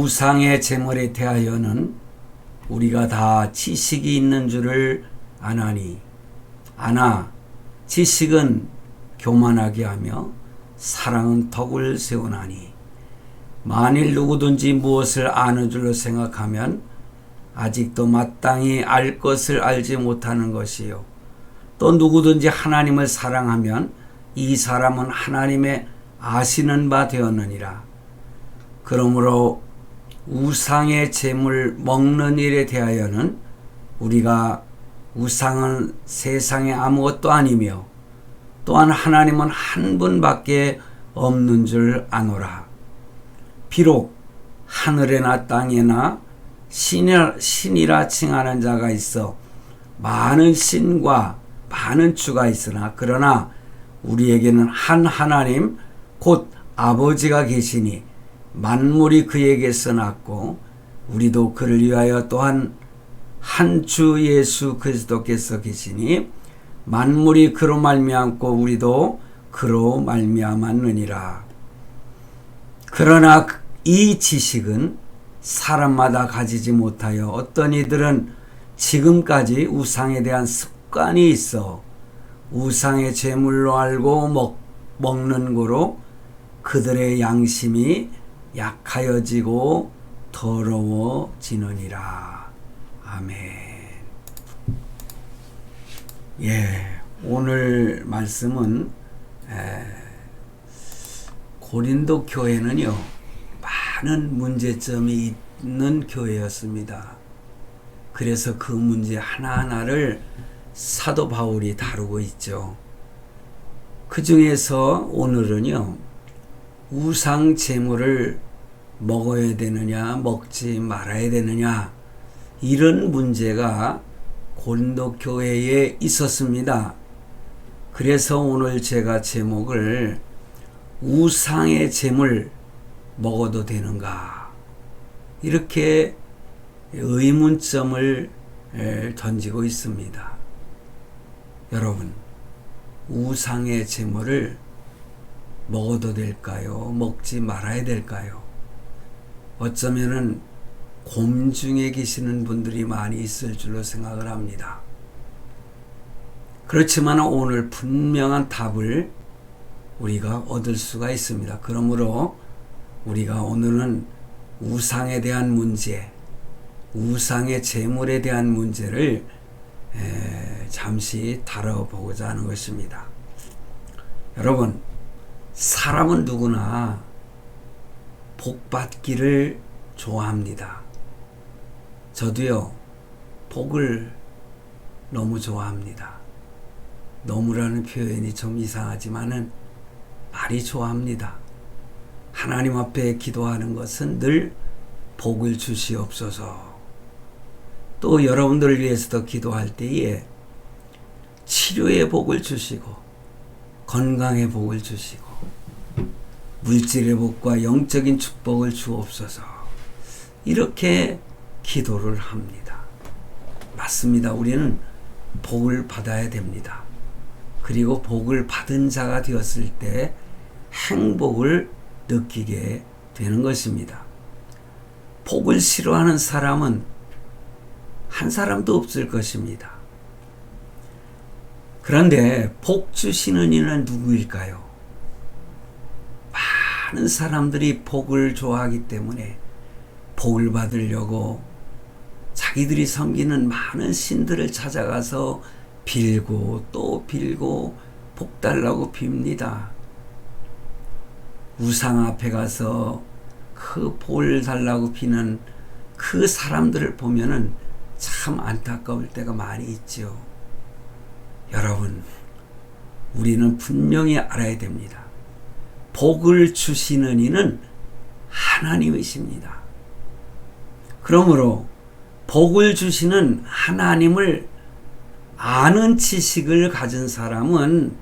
우상의 재물에 대하여는 우리가 다 지식이 있는 줄을 아나니, 지식은 교만하게 하며 사랑은 덕을 세우나니, 만일 누구든지 무엇을 아는 줄로 생각하면 아직도 마땅히 알 것을 알지 못하는 것이요, 또 누구든지 하나님을 사랑하면 이 사람은 하나님의 아시는 바 되었느니라. 그러므로 우상의 재물 먹는 일에 대하여는 우리가 우상은 세상에 아무것도 아니며 또한 하나님은 한 분밖에 없는 줄 아노라. 비록 하늘에나 땅에나 신이라 칭하는 자가 있어 많은 신과 많은 주가 있으나, 그러나 우리에게는 한 하나님 곧 아버지가 계시니 만물이 그에게서 났고 우리도 그를 위하여 또한 한 주 예수 그리스도께서 계시니 만물이 그로 말미암고 우리도 그로 말미암았느니라. 그러나 이 지식은 사람마다 가지지 못하여 어떤 이들은 지금까지 우상에 대한 습관이 있어 우상의 제물로 알고 먹는 거로 그들의 양심이 약하여지고 더러워지느니라. 아멘. 오늘 말씀은 고린도 교회는요, 많은 문제점이 있는 교회였습니다. 그래서 그 문제 하나하나를 사도 바울이 다루고 있죠. 그 중에서 오늘은요, 우상 제물을 먹어야 되느냐 먹지 말아야 되느냐, 이런 문제가 고린도 교회에 있었습니다. 그래서 오늘 제가 제목을 우상의 제물 먹어도 되는가, 이렇게 의문점을 던지고 있습니다. 여러분, 우상의 제물을 먹어도 될까요? 먹지 말아야 될까요? 어쩌면은 곰중에 계시는 분들이 많이 있을 줄로 생각을 합니다. 그렇지만 오늘 분명한 답을 우리가 얻을 수가 있습니다. 그러므로 우리가 오늘은 우상에 대한 문제, 우상의 제물에 대한 문제를 잠시 다뤄보고자 하는 것입니다. 여러분, 사람은 누구나 복받기를 좋아합니다. 저도요, 복을 너무 좋아합니다. 너무라는 표현이 좀 이상하지만은 많이 좋아합니다. 하나님 앞에 기도하는 것은 늘 복을 주시옵소서. 또 여러분들을 위해서도 기도할 때에 치료의 복을 주시고 건강의 복을 주시고 물질의 복과 영적인 축복을 주옵소서, 이렇게 기도를 합니다. 맞습니다. 우리는 복을 받아야 됩니다. 그리고 복을 받은 자가 되었을 때 행복을 느끼게 되는 것입니다. 복을 싫어하는 사람은 한 사람도 없을 것입니다. 그런데 복 주시는 이는 누구일까요? 많은 사람들이 복을 좋아하기 때문에 복을 받으려고 자기들이 섬기는 많은 신들을 찾아가서 빌고 또 빌고 복 달라고 빕니다. 우상 앞에 가서 그 복 달라고 비는 그 사람들을 보면은 참 안타까울 때가 많이 있죠. 여러분, 우리는 분명히 알아야 됩니다. 복을 주시는 이는 하나님이십니다. 그러므로 복을 주시는 하나님을 아는 지식을 가진 사람은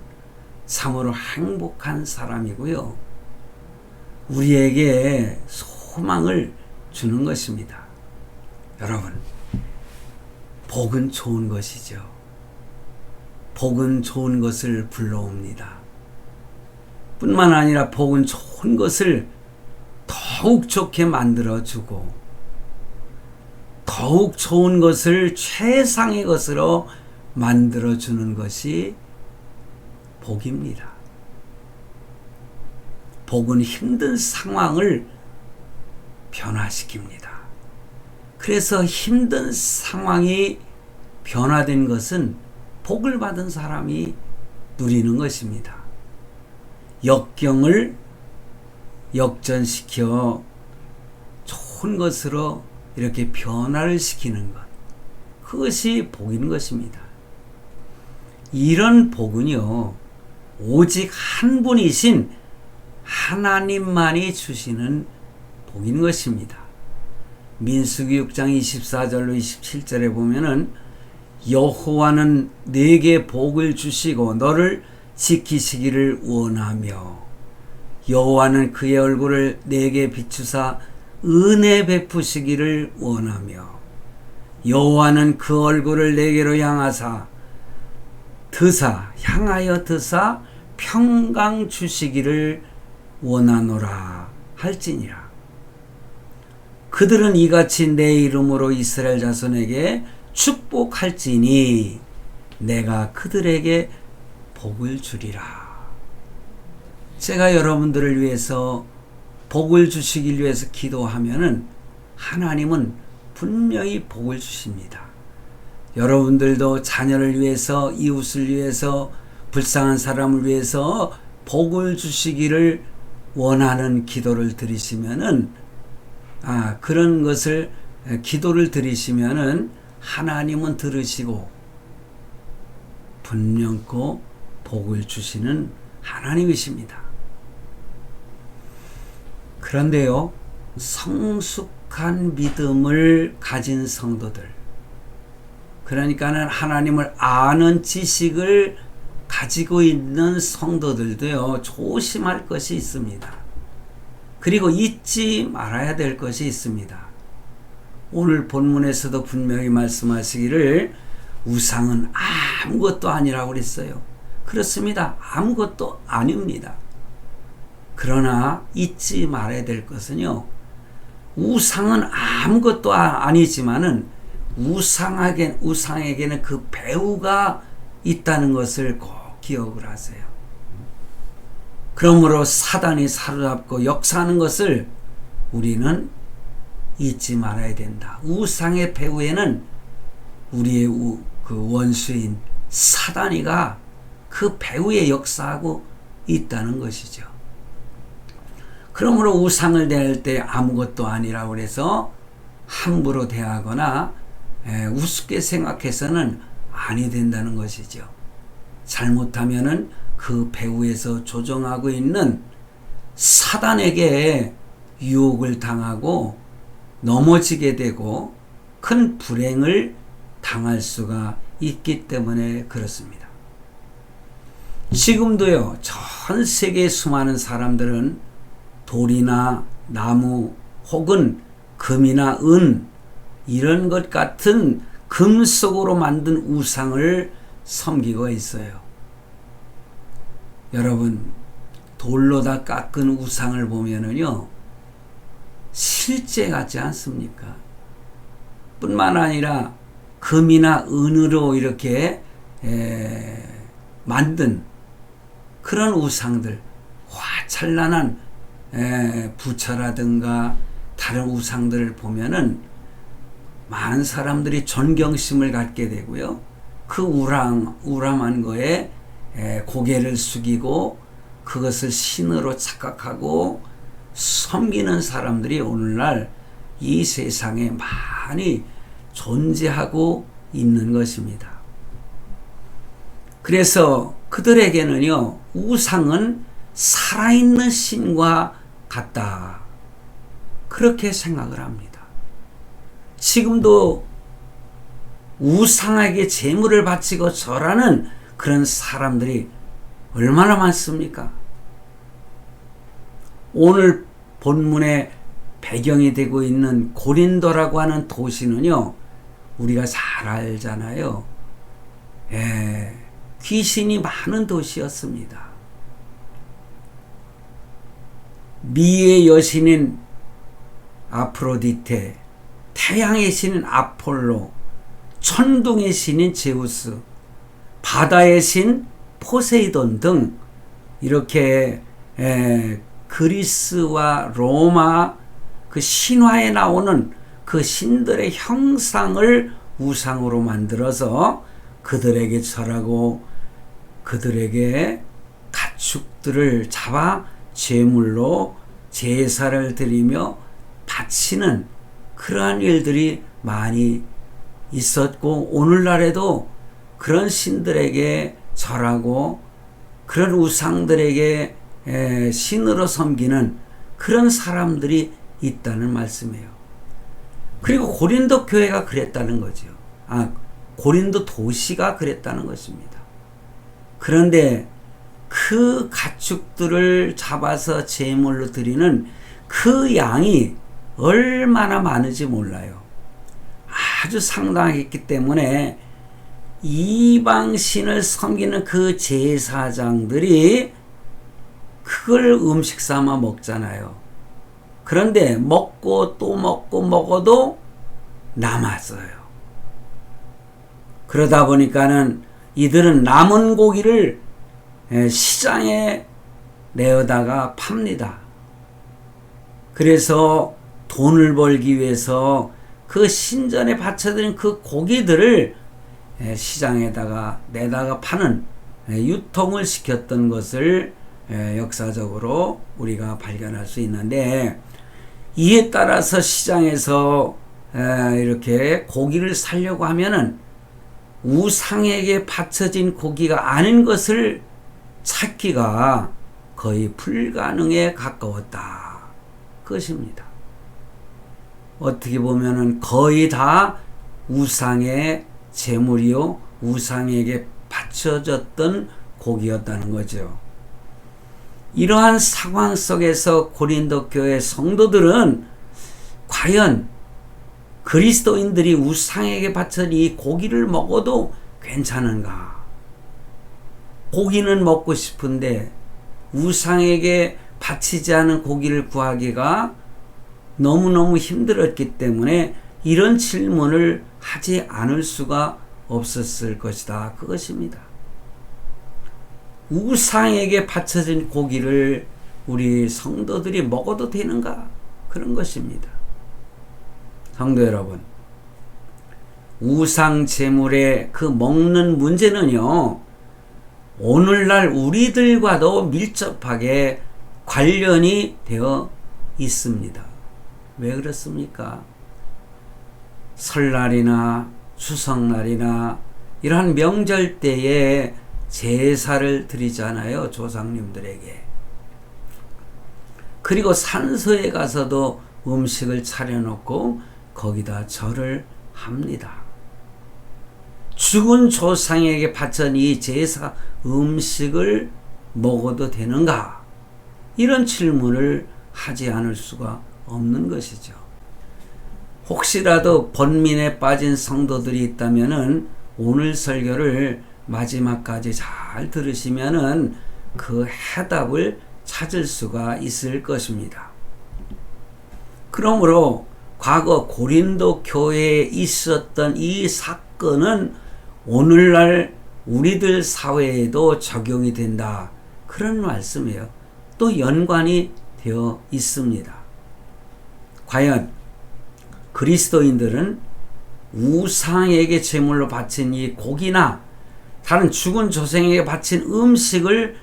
참으로 행복한 사람이고요, 우리에게 소망을 주는 것입니다. 여러분, 복은 좋은 것이죠. 복은 좋은 것을 불러옵니다. 뿐만 아니라 복은 좋은 것을 더 더욱 좋게 만들어주고 더욱 좋은 것을 최상의 것으로 만들어주는 것이 복입니다. 복은 힘든 상황을 변화시킵니다. 그래서 힘든 상황이 변화된 것은 복을 받은 사람이 누리는 것입니다. 역경을 역전시켜 좋은 것으로 이렇게 변화를 시키는 것, 그것이 복인 것입니다. 이런 복은요, 오직 한 분이신 하나님만이 주시는 복인 것입니다. 민수기 6장 24절로 27절에 보면은 여호와는 네게 복을 주시고 너를 지키시기를 원하며 여호와는 그의 얼굴을 내게 비추사 은혜 베푸시기를 원하며 여호와는 그 얼굴을 내게로 향하여 드사 평강 주시기를 원하노라 할지니라. 그들은 이같이 내 이름으로 이스라엘 자손에게 축복할지니 내가 그들에게 복을 주리라. 제가 여러분들을 위해서 복을 주시길 위해서 기도하면은 하나님은 분명히 복을 주십니다. 여러분들도 자녀를 위해서, 이웃을 위해서, 불쌍한 사람을 위해서 복을 주시기를 원하는 기도를 드리시면은, 그런 것을, 기도를 드리시면은 하나님은 들으시고 분명코 복을 주시는 하나님이십니다. 그런데요, 성숙한 믿음을 가진 성도들, 그러니까는 하나님을 아는 지식을 가지고 있는 성도들도요, 조심할 것이 있습니다. 그리고 잊지 말아야 될 것이 있습니다. 오늘 본문에서도 분명히 말씀하시기를 우상은 아무것도 아니라고 그랬어요. 그렇습니다. 아무것도 아닙니다. 그러나 잊지 말아야 될 것은요, 우상은 아무것도 아니지만은 우상에게는 그 배후가 있다는 것을 꼭 기억을 하세요. 그러므로 사단이 사로잡고 역사하는 것을 우리는 잊지 말아야 된다. 우상의 배후에는 우리의 그 원수인 사단이가 그 배후에 역사하고 있다는 것이죠. 그러므로 우상을 대할 때 아무것도 아니라고 해서 함부로 대하거나 우습게 생각해서는 아니 된다는 것이죠. 잘못하면은 그 배후에서 조종하고 있는 사단에게 유혹을 당하고 넘어지게 되고 큰 불행을 당할 수가 있기 때문에 그렇습니다. 지금도요, 전 세계의 수많은 사람들은 돌이나 나무 혹은 금이나 은 이런 것 같은 금속으로 만든 우상을 섬기고 있어요. 여러분, 돌로 다 깎은 우상을 보면은요, 실제 같지 않습니까? 뿐만 아니라 금이나 은으로 이렇게 만든 그런 우상들, 화찬란한 부처라든가 다른 우상들을 보면은 많은 사람들이 존경심을 갖게 되고요. 그 우람한 거에 고개를 숙이고 그것을 신으로 착각하고 섬기는 사람들이 오늘날 이 세상에 많이 존재하고 있는 것입니다. 그래서 그들에게는요, 우상은 살아있는 신과 같다, 그렇게 생각을 합니다. 지금도 우상에게 제물을 바치고 절하는 그런 사람들이 얼마나 많습니까? 오늘 본문의 배경이 되고 있는 고린도라고 하는 도시는요, 우리가 잘 알잖아요. 귀신이 많은 도시였습니다. 미의 여신인 아프로디테, 태양의 신인 아폴로, 천둥의 신인 제우스, 바다의 신 포세이돈 등 이렇게 그리스와 로마 그 신화에 나오는 그 신들의 형상을 우상으로 만들어서 그들에게 절하고 그들에게 가축들을 잡아 제물로 제사를 드리며 바치는 그러한 일들이 많이 있었고, 오늘날에도 그런 신들에게 절하고 그런 우상들에게 신으로 섬기는 그런 사람들이 있다는 말씀이에요. 그리고 고린도 교회가 그랬다는 거죠. 고린도 도시가 그랬다는 것입니다. 그런데 그 가축들을 잡아서 제물로 드리는 그 양이 얼마나 많은지 몰라요. 아주 상당했기 때문에 이방신을 섬기는 그 제사장들이 그걸 음식 삼아 먹잖아요. 그런데 먹고 또 먹고 먹어도 남았어요. 그러다 보니까는 이들은 남은 고기를 시장에 내어다가 팝니다. 그래서 돈을 벌기 위해서 그 신전에 바쳐드린 그 고기들을 시장에다가 내다가 파는 유통을 시켰던 것을 역사적으로 우리가 발견할 수 있는데, 이에 따라서 시장에서 이렇게 고기를 사려고 하면은 우상에게 바쳐진 고기가 아닌 것을 찾기가 거의 불가능에 가까웠다 그것입니다. 어떻게 보면은 거의 다 우상의 제물이요 우상에게 바쳐졌던 고기였다는 거죠. 이러한 상황 속에서 고린도 교회 성도들은 과연 그리스도인들이 우상에게 바친 이 고기를 먹어도 괜찮은가? 고기는 먹고 싶은데 우상에게 바치지 않은 고기를 구하기가 너무너무 힘들었기 때문에 이런 질문을 하지 않을 수가 없었을 것이다 그것입니다. 우상에게 바쳐진 고기를 우리 성도들이 먹어도 되는가? 그런 것입니다. 성도 여러분, 우상 제물의 그 먹는 문제는요, 오늘날 우리들과도 밀접하게 관련이 되어 있습니다. 왜 그렇습니까? 설날이나 추석날이나 이러한 명절 때에 제사를 드리잖아요, 조상님들에게. 그리고 산소에 가서도 음식을 차려놓고 거기다 절을 합니다. 죽은 조상에게 바친 이 제사 음식을 먹어도 되는가? 이런 질문을 하지 않을 수가 없는 것이죠. 혹시라도 번민에 빠진 성도들이 있다면은 오늘 설교를 마지막까지 잘 들으시면은 그 해답을 찾을 수가 있을 것입니다. 그러므로 과거 고린도 교회에 있었던 이 사건은 오늘날 우리들 사회에도 적용이 된다. 그런 말씀이에요. 또 연관이 되어 있습니다. 과연 그리스도인들은 우상에게 제물로 바친 이 고기나 다른 죽은 조상에게 바친 음식을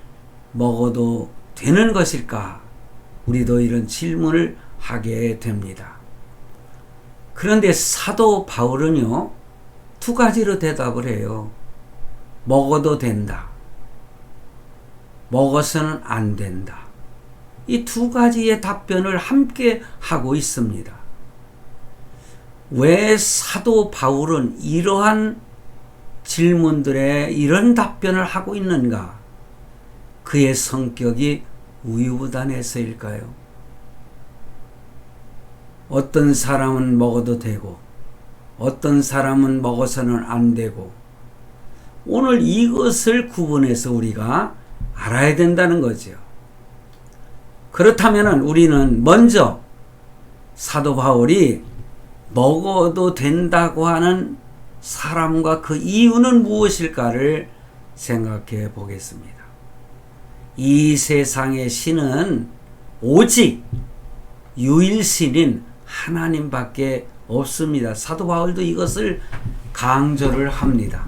먹어도 되는 것일까? 우리도 이런 질문을 하게 됩니다. 그런데 사도 바울은요, 두 가지로 대답을 해요. 먹어도 된다. 먹어서는 안 된다. 이 두 가지의 답변을 함께 하고 있습니다. 왜 사도 바울은 이러한 질문들에 이런 답변을 하고 있는가? 그의 성격이 우유부단해서일까요? 어떤 사람은 먹어도 되고 어떤 사람은 먹어서는 안 되고, 오늘 이것을 구분해서 우리가 알아야 된다는 거죠. 그렇다면 우리는 먼저 사도 바울이 먹어도 된다고 하는 사람과 그 이유는 무엇일까를 생각해 보겠습니다. 이 세상의 신은 오직 유일신인 하나님밖에 없습니다. 사도 바울도 이것을 강조를 합니다.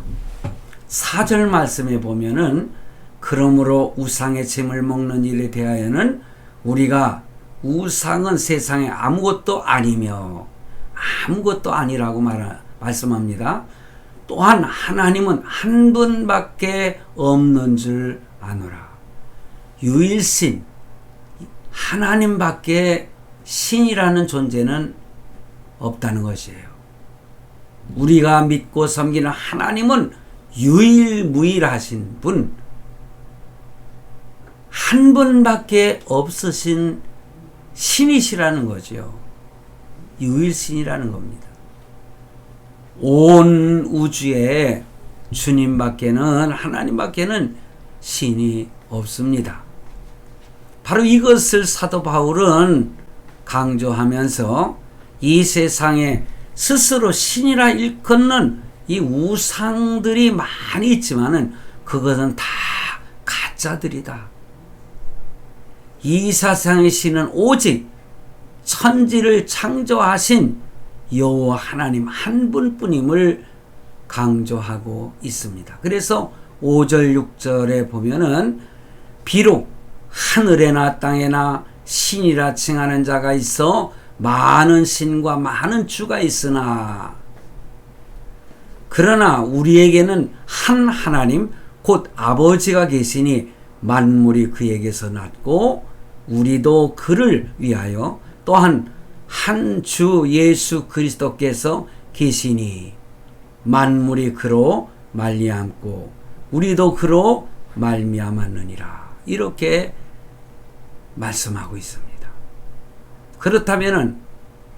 4절 말씀에 보면은 그러므로 우상의 짐을 먹는 일에 대하여는 우리가 우상은 세상에 아무것도 아니며 아무것도 아니라고 말씀합니다. 또한 하나님은 한 분밖에 없는 줄 아노라. 유일신 하나님밖에 신이라는 존재는 없다는 것이에요. 우리가 믿고 섬기는 하나님은 유일무이하신 분, 한 분밖에 없으신 신이시라는 거죠. 유일신이라는 겁니다. 온 우주에 주님밖에는, 하나님밖에는 신이 없습니다. 바로 이것을 사도 바울은 강조하면서 이 세상에 스스로 신이라 일컫는 이 우상들이 많이 있지만은 그것은 다 가짜들이다. 이 세상의 신은 오직 천지를 창조하신 여호와 하나님 한 분뿐임을 강조하고 있습니다. 그래서 5절 6절에 보면은 비록 하늘에나 땅에나 신이라 칭하는 자가 있어 많은 신과 많은 주가 있으나 그러나 우리에게는 한 하나님 곧 아버지가 계시니 만물이 그에게서 났고 우리도 그를 위하여 또한 한 주 예수 그리스도께서 계시니 만물이 그로 말미암고 우리도 그로 말미암았느니라. 이렇게 말씀하고 있습니다. 그렇다면은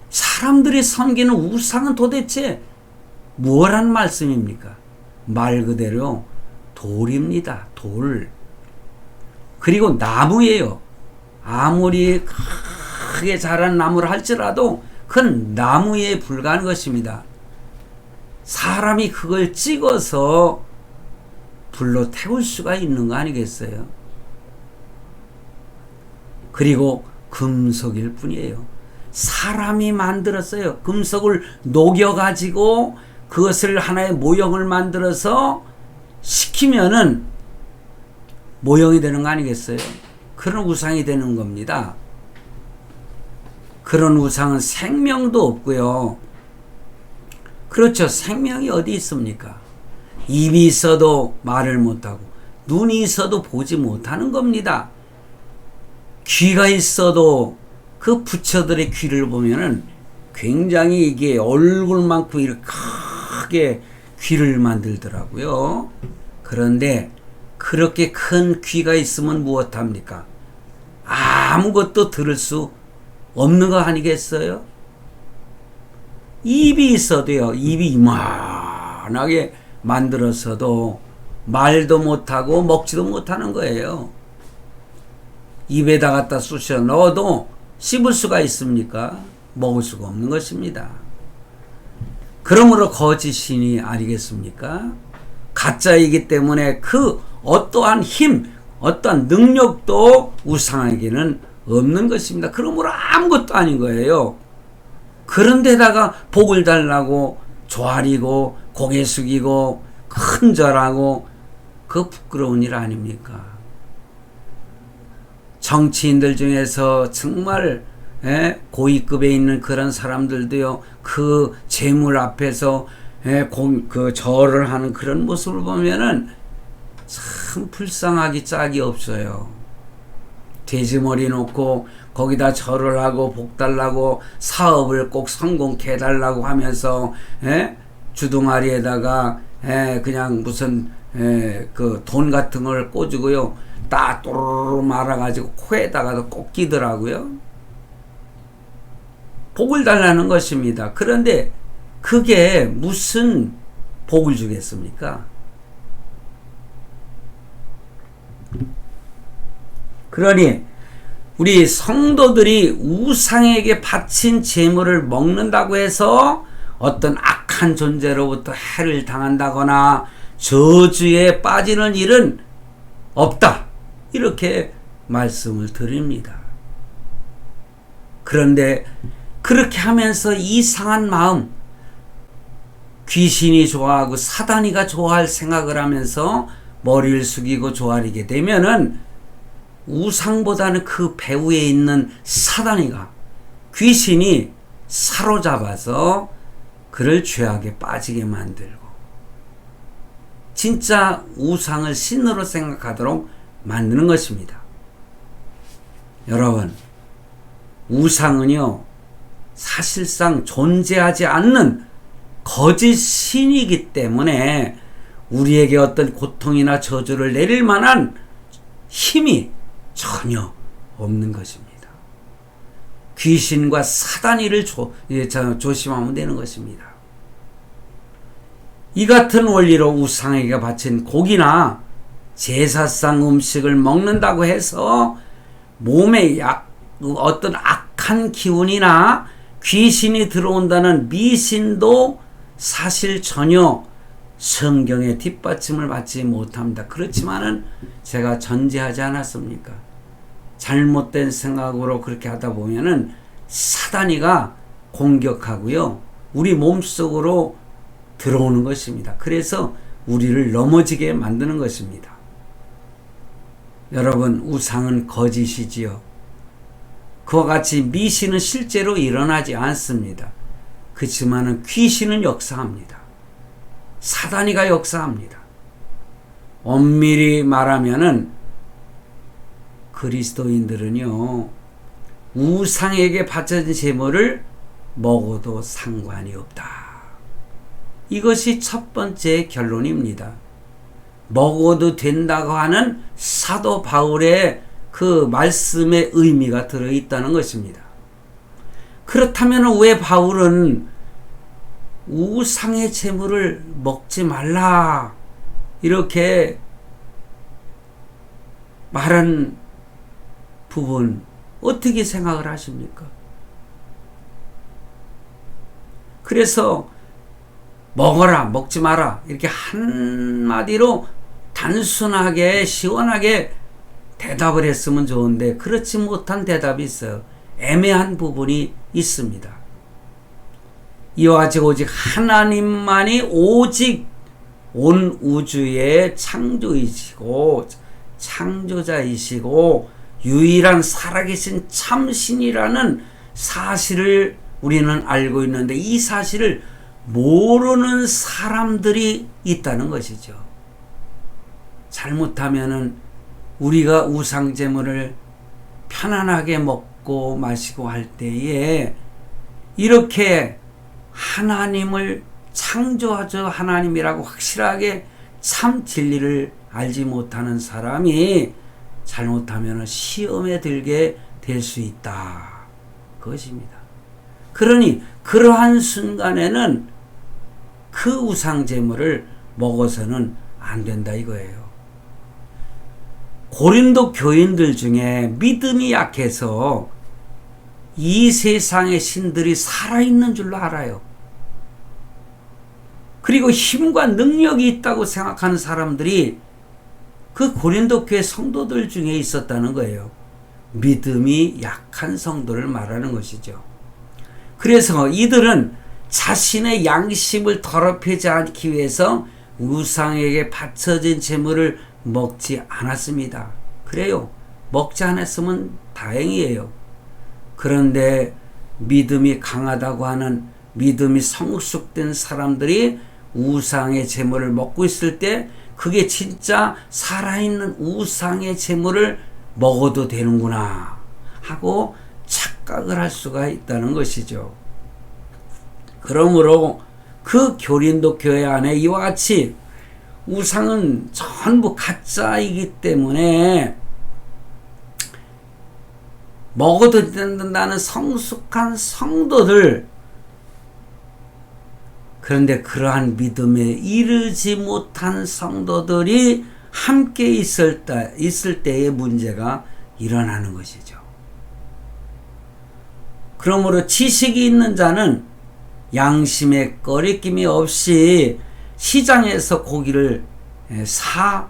사람들이 섬기는 우상은 도대체 뭐란 말씀입니까? 말 그대로 돌입니다. 돌. 그리고 나무예요. 아무리 크게 자란 나무를 할지라도 그건 나무에 불과한 것입니다. 사람이 그걸 찍어서 불로 태울 수가 있는 거 아니겠어요? 그리고 금속일 뿐이에요. 사람이 만들었어요. 금속을 녹여가지고 그것을 하나의 모형을 만들어서 시키면은 모형이 되는 거 아니겠어요? 그런 우상이 되는 겁니다. 그런 우상은 생명도 없고요. 그렇죠. 생명이 어디 있습니까? 입이 있어도 말을 못하고 눈이 있어도 보지 못하는 겁니다. 귀가 있어도 그 부처들의 귀를 보면은 굉장히 이게 얼굴만큼 이렇게 크게 귀를 만들더라고요. 그런데 그렇게 큰 귀가 있으면 무엇합니까? 아무것도 들을 수 없는 거 아니겠어요? 입이 있어도요, 입이 이만하게 만들었어도 말도 못하고 먹지도 못하는 거예요. 입에다 갖다 쑤셔 넣어도 씹을 수가 있습니까? 먹을 수가 없는 것입니다. 그러므로 거짓신이 아니겠습니까? 가짜이기 때문에 그 어떠한 힘, 어떠한 능력도 우상에게는 없는 것입니다. 그러므로 아무것도 아닌 거예요. 그런데다가 복을 달라고 조아리고 고개 숙이고 큰절하고 그 부끄러운 일 아닙니까? 정치인들 중에서 정말 고위급에 있는 그런 사람들도요, 그 재물 앞에서 그 절을 하는 그런 모습을 보면은 참 불쌍하기 짝이 없어요. 돼지머리 놓고 거기다 절을 하고 복 달라고 사업을 꼭 성공케 해달라고 하면서 주둥아리에다가 그냥 무슨 그 돈 같은 걸 꽂고요, 딱 또르르 말아가지고 코에다가도 꼭 끼더라고요. 복을 달라는 것입니다. 그런데 그게 무슨 복을 주겠습니까? 그러니 우리 성도들이 우상에게 바친 재물을 먹는다고 해서 어떤 악한 존재로부터 해를 당한다거나 저주에 빠지는 일은 없다. 이렇게 말씀을 드립니다. 그런데 그렇게 하면서 이상한 마음, 귀신이 좋아하고 사단이가 좋아할 생각을 하면서 머리를 숙이고 조아리게 되면은 우상보다는 그 배후에 있는 사단이가, 귀신이 사로잡아서 그를 죄악에 빠지게 만들고 진짜 우상을 신으로 생각하도록 만드는 것입니다. 여러분, 우상은요, 사실상 존재하지 않는 거짓 신이기 때문에 우리에게 어떤 고통이나 저주를 내릴 만한 힘이 전혀 없는 것입니다. 귀신과 사단이를 조심하면 되는 것입니다. 이 같은 원리로 우상에게 바친 고기나 제사상 음식을 먹는다고 해서 몸에 어떤 악한 기운이나 귀신이 들어온다는 미신도 사실 전혀 성경의 뒷받침을 받지 못합니다. 그렇지만은 제가 전제하지 않았습니까? 잘못된 생각으로 그렇게 하다 보면은 사단이가 공격하고요, 우리 몸속으로 들어오는 것입니다. 그래서 우리를 넘어지게 만드는 것입니다. 여러분, 우상은 거짓이지요. 그와 같이 미신은 실제로 일어나지 않습니다. 그렇지만은 귀신은 역사합니다. 사단이가 역사합니다. 엄밀히 말하면은 그리스도인들은요, 우상에게 바쳐진 제물을 먹어도 상관이 없다. 이것이 첫 번째 결론입니다. 먹어도 된다고 하는 사도 바울의 그 말씀의 의미가 들어있다는 것입니다. 그렇다면 왜 바울은 우상의 제물을 먹지 말라 이렇게 말한 부분 어떻게 생각을 하십니까? 그래서 먹어라, 먹지 마라 이렇게 한마디로 단순하게 시원하게 대답을 했으면 좋은데 그렇지 못한 대답이 있어요. 애매한 부분이 있습니다. 이와 같이 오직 하나님만이 오직 온 우주의 창조이시고 창조자이시고 유일한 살아계신 참신이라는 사실을 우리는 알고 있는데 이 사실을 모르는 사람들이 있다는 것이죠. 잘못하면은 우리가 우상제물을 편안하게 먹고 마시고 할 때에 이렇게 하나님을 창조하죠 하나님이라고 확실하게 참 진리를 알지 못하는 사람이 잘못하면 시험에 들게 될 수 있다. 그것입니다. 그러니 그러한 순간에는 그 우상제물을 먹어서는 안 된다 이거예요. 고린도 교인들 중에 믿음이 약해서 이 세상의 신들이 살아있는 줄로 알아요. 그리고 힘과 능력이 있다고 생각하는 사람들이 그 고린도 교회 성도들 중에 있었다는 거예요. 믿음이 약한 성도를 말하는 것이죠. 그래서 이들은 자신의 양심을 더럽히지 않기 위해서 우상에게 바쳐진 제물을 먹지 않았습니다. 그래요. 먹지 않았으면 다행이에요. 그런데 믿음이 강하다고 하는 믿음이 성숙된 사람들이 우상의 제물을 먹고 있을 때 그게 진짜 살아있는 우상의 제물을 먹어도 되는구나 하고 착각을 할 수가 있다는 것이죠. 그러므로 그 고린도 교회 안에 이와 같이 우상은 전부 가짜이기 때문에 먹어도 된다는 성숙한 성도들, 그런데 그러한 믿음에 이르지 못한 성도들이 함께 있을 때의 문제가 일어나는 것이죠. 그러므로 지식이 있는 자는 양심에 꺼리낌이 없이 시장에서 고기를 사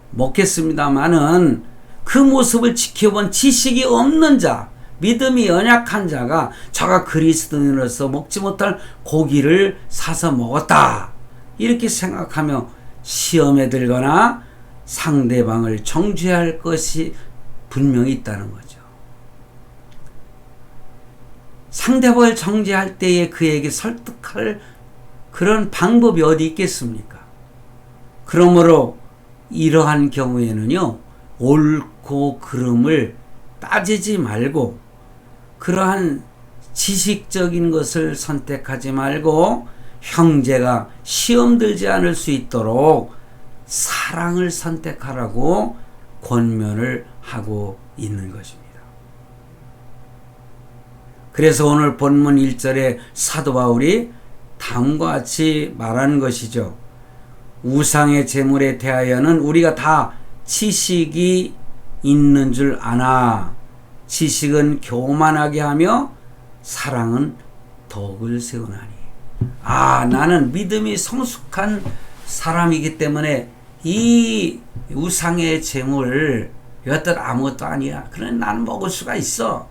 먹겠습니다마는 그 모습을 지켜본 지식이 없는 자, 믿음이 연약한 자가 저가 그리스도인으로서 먹지 못할 고기를 사서 먹었다, 이렇게 생각하며 시험에 들거나 상대방을 정죄할 것이 분명히 있다는 거죠. 상대방을 정죄할 때에 그에게 설득할 그런 방법이 어디 있겠습니까? 그러므로 이러한 경우에는요, 옳고 그름을 따지지 말고 그러한 지식적인 것을 선택하지 말고 형제가 시험 들지 않을 수 있도록 사랑을 선택하라고 권면을 하고 있는 것입니다. 그래서 오늘 본문 1절에 사도 바울이 다음과 같이 말하는 것이죠. 우상의 제물에 대하여는 우리가 다 지식이 있는 줄 아나 지식은 교만하게 하며 사랑은 덕을 세우나니. 나는 믿음이 성숙한 사람이기 때문에 이 우상의 제물 이것들 아무것도 아니야, 그러니 나는 먹을 수가 있어,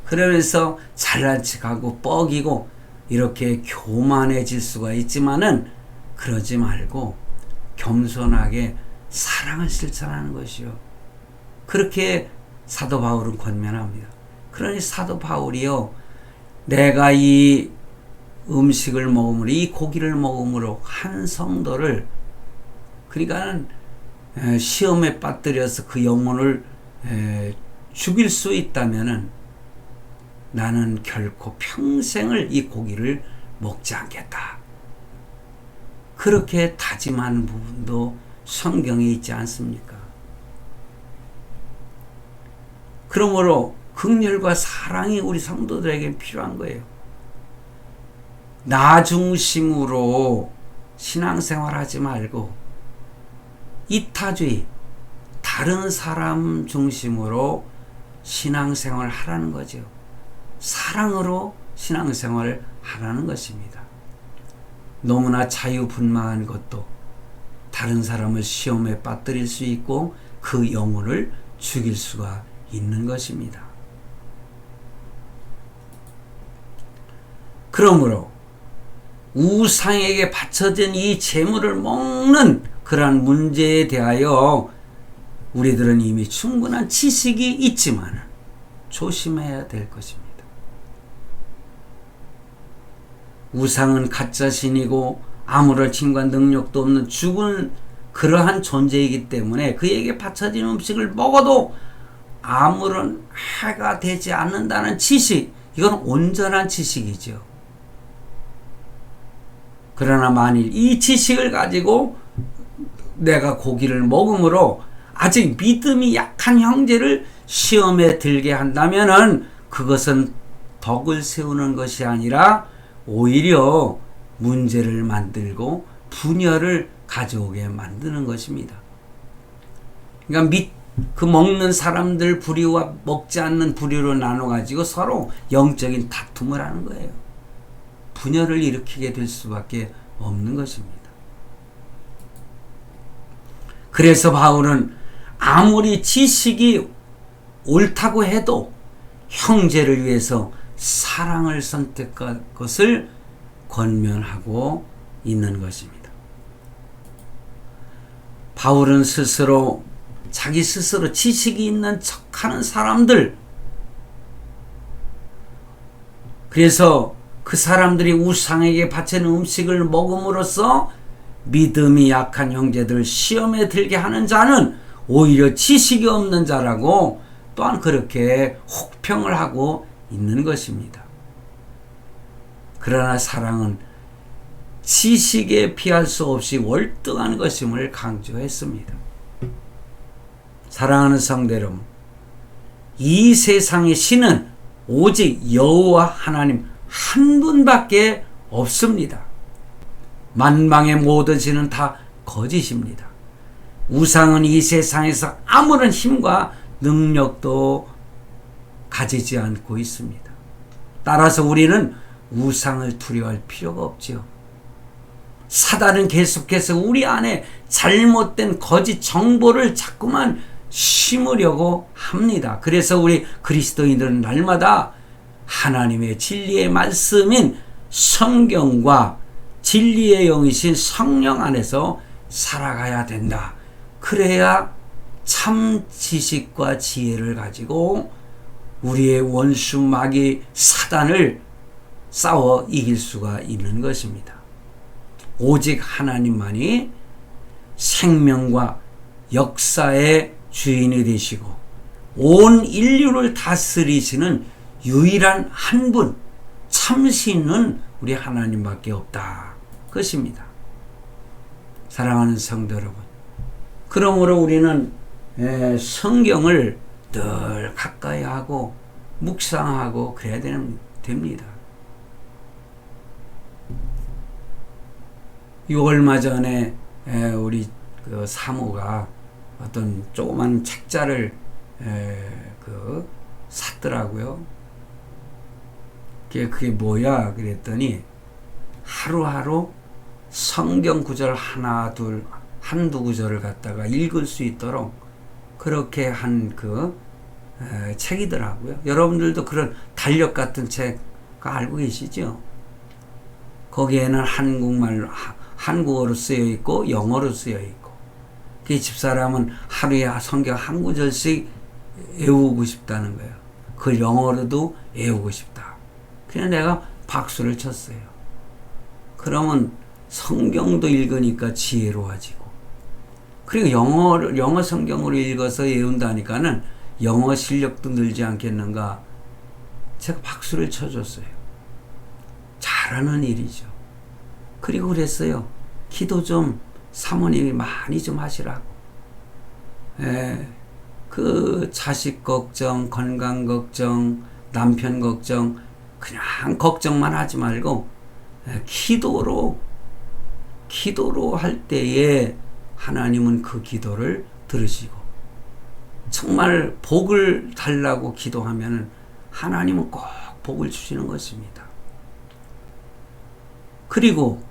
그러면서 잘난 척하고 뻐기고 이렇게 교만해질 수가 있지만은 그러지 말고 겸손하게 사랑을 실천하는 것이요, 그렇게 사도 바울은 권면합니다. 그러니 사도 바울이요, 내가 이 음식을 먹음으로, 이 고기를 먹음으로 한 성도를, 그러니까는 시험에 빠뜨려서 그 영혼을 죽일 수 있다면은 나는 결코 평생을 이 고기를 먹지 않겠다, 그렇게 다짐하는 부분도 성경에 있지 않습니까? 그러므로 긍휼과 사랑이 우리 성도들에게 필요한 거예요. 나 중심으로 신앙생활하지 말고 이타주의, 다른 사람 중심으로 신앙생활을 하라는 거죠. 사랑으로 신앙생활을 하라는 것입니다. 너무나 자유분방한 것도 다른 사람을 시험에 빠뜨릴 수 있고 그 영혼을 죽일 수가 있는 것입니다. 그러므로 우상에게 바쳐진 이 제물을 먹는 그러한 문제에 대하여 우리들은 이미 충분한 지식이 있지만 조심해야 될 것입니다. 우상은 가짜신이고 아무런 힘과 능력도 없는 죽은 그러한 존재이기 때문에 그에게 바쳐진 음식을 먹어도 아무런 해가 되지 않는다는 지식, 이건 온전한 지식이죠. 그러나 만일 이 지식을 가지고 내가 고기를 먹음으로 아직 믿음이 약한 형제를 시험에 들게 한다면은 그것은 덕을 세우는 것이 아니라 오히려 문제를 만들고 분열을 가져오게 만드는 것입니다. 그러니까 그 먹는 사람들 부류와 먹지 않는 부류로 나눠가지고 서로 영적인 다툼을 하는 거예요. 분열을 일으키게 될 수밖에 없는 것입니다. 그래서 바울은 아무리 지식이 옳다고 해도 형제를 위해서 사랑을 선택할 것을 권면하고 있는 것입니다. 바울은 자기 스스로 지식이 있는 척하는 사람들, 그래서 그 사람들이 우상에게 바치는 음식을 먹음으로써 믿음이 약한 형제들 시험에 들게 하는 자는 오히려 지식이 없는 자라고 또한 그렇게 혹평을 하고 있는 것입니다. 그러나 사랑은 지식에 피할 수 없이 월등한 것임을 강조했습니다. 사랑하는 성도 여러분, 이 세상의 신은 오직 여호와 하나님 한 분밖에 없습니다. 만방의 모든 신은 다 거짓입니다. 우상은 이 세상에서 아무런 힘과 능력도 가지지 않고 있습니다. 따라서 우리는 우상을 두려워할 필요가 없지요. 사단은 계속해서 우리 안에 잘못된 거짓 정보를 자꾸만 심으려고 합니다. 그래서 우리 그리스도인들은 날마다 하나님의 진리의 말씀인 성경과 진리의 영이신 성령 안에서 살아가야 된다. 그래야 참 지식과 지혜를 가지고 우리의 원수 마귀 사단을 싸워 이길 수가 있는 것입니다. 오직 하나님만이 생명과 역사의 주인이 되시고 온 인류를 다스리시는 유일한 한 분, 참신은 우리 하나님밖에 없다. 그것입니다. 사랑하는 성도 여러분, 그러므로 우리는 성경을 늘 가까이 하고 묵상하고 그래야 됩니다. 얼마 전에 우리 그 사모가 어떤 조그만 책자를 샀더라고요. 그게 뭐야? 그랬더니 하루하루 성경 구절 한두 구절을 갖다가 읽을 수 있도록 그렇게 한 책이더라고요. 여러분들도 그런 달력 같은 책 알고 계시죠? 거기에는 한국어로 쓰여 있고 영어로 쓰여 있고, 그 집사람은 하루에 성경 한 구절씩 외우고 싶다는 거예요. 그 영어로도 외우고 싶다. 그냥 내가 박수를 쳤어요. 그러면 성경도 읽으니까 지혜로워지고, 그리고 영어 성경으로 읽어서 외운다니까는 영어 실력도 늘지 않겠는가. 제가 박수를 쳐줬어요. 잘하는 일이죠. 그리고 그랬어요. 기도 좀 사모님이 많이 좀 하시라고. 그 자식 걱정, 건강 걱정, 남편 걱정, 그냥 걱정만 하지 말고 기도로 할 때에 하나님은 그 기도를 들으시고, 정말 복을 달라고 기도하면 하나님은 꼭 복을 주시는 것입니다. 그리고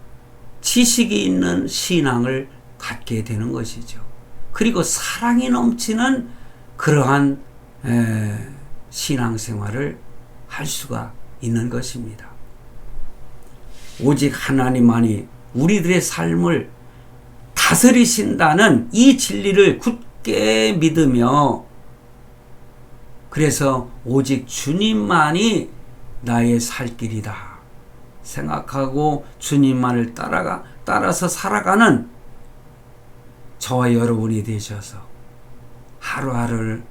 지식이 있는 신앙을 갖게 되는 것이죠. 그리고 사랑이 넘치는 그러한 신앙생활을 할 수가 있는 것입니다. 오직 하나님만이 우리들의 삶을 다스리신다는 이 진리를 굳게 믿으며, 그래서 오직 주님만이 나의 살 길이다 생각하고 주님만을 따라서 살아가는 저와 여러분이 되셔서 하루하루를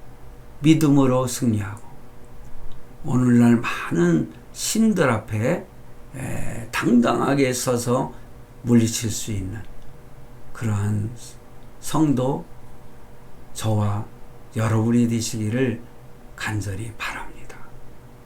믿음으로 승리하고 오늘날 많은 신들 앞에 당당하게 서서 물리칠 수 있는 그러한 성도 저와 여러분이 되시기를 간절히 바랍니다.